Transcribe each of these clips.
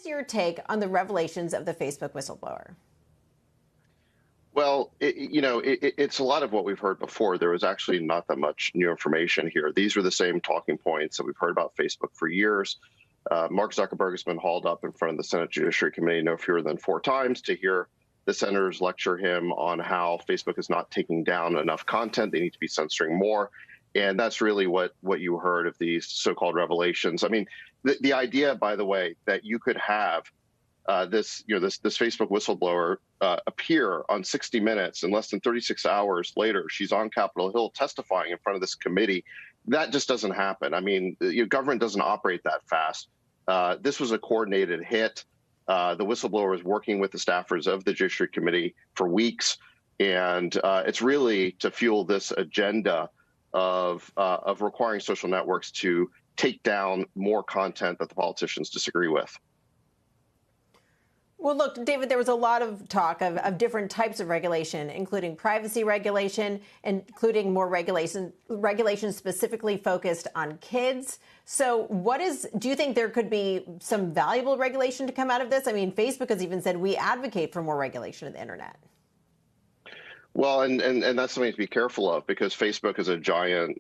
is your take on the revelations of the Facebook whistleblower? Well, it's a lot of what we've heard before. There was actually not that much new information here. These are the same talking points that we've heard about Facebook for years. Mark Zuckerberg has been hauled up in front of the Senate Judiciary Committee no fewer than 4 times to hear the senators lecture him on how Facebook is not taking down enough content. They need to be censoring more. And that's really what you heard of these so-called revelations. I mean, the idea, by the way, that you could have this Facebook whistleblower appear on 60 Minutes and less than 36 hours later, she's on Capitol Hill testifying in front of this committee. That just doesn't happen. I mean, government doesn't operate that fast. This was a coordinated hit. The whistleblower was working with the staffers of the Judiciary Committee for weeks, and it's really to fuel this agenda of requiring social networks to take down more content that the politicians disagree with. Well, look, David, there was a lot of talk of different types of regulation, including privacy regulation, including more regulation specifically focused on kids. So do you think there could be some valuable regulation to come out of this? I mean, Facebook has even said we advocate for more regulation of the internet. Well, and that's something to be careful of, because Facebook is a giant,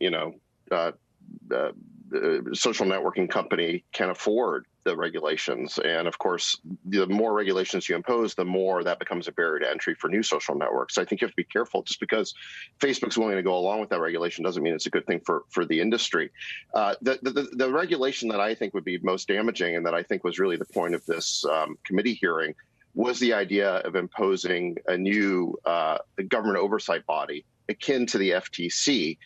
social networking company, can afford the regulations. And of course, the more regulations you impose, the more that becomes a barrier to entry for new social networks. So I think you have to be careful. Just because Facebook's willing to go along with that regulation doesn't mean it's a good thing for the industry. The regulation that I think would be most damaging, and that I think was really the point of this committee hearing, was the idea of imposing a new government oversight body akin to the FTC.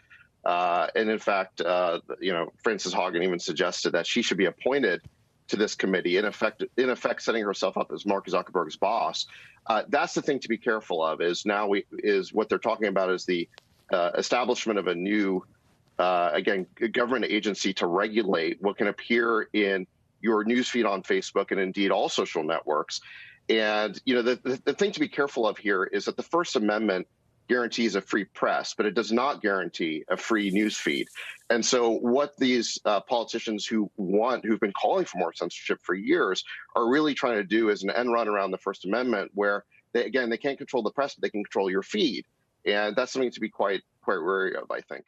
And in fact, Frances Haugen even suggested that she should be appointed to this committee, in effect setting herself up as Mark Zuckerberg's boss. That's the thing to be careful of. Is what they're talking about is the establishment of a new, government agency to regulate what can appear in your newsfeed on Facebook and indeed all social networks. And the thing to be careful of here is that the First Amendment guarantees a free press, but it does not guarantee a free news feed. And so what these politicians who've been calling for more censorship for years are really trying to do is an end run around the First Amendment, where they can't control the press, but they can control your feed. And that's something to be quite wary of, I think.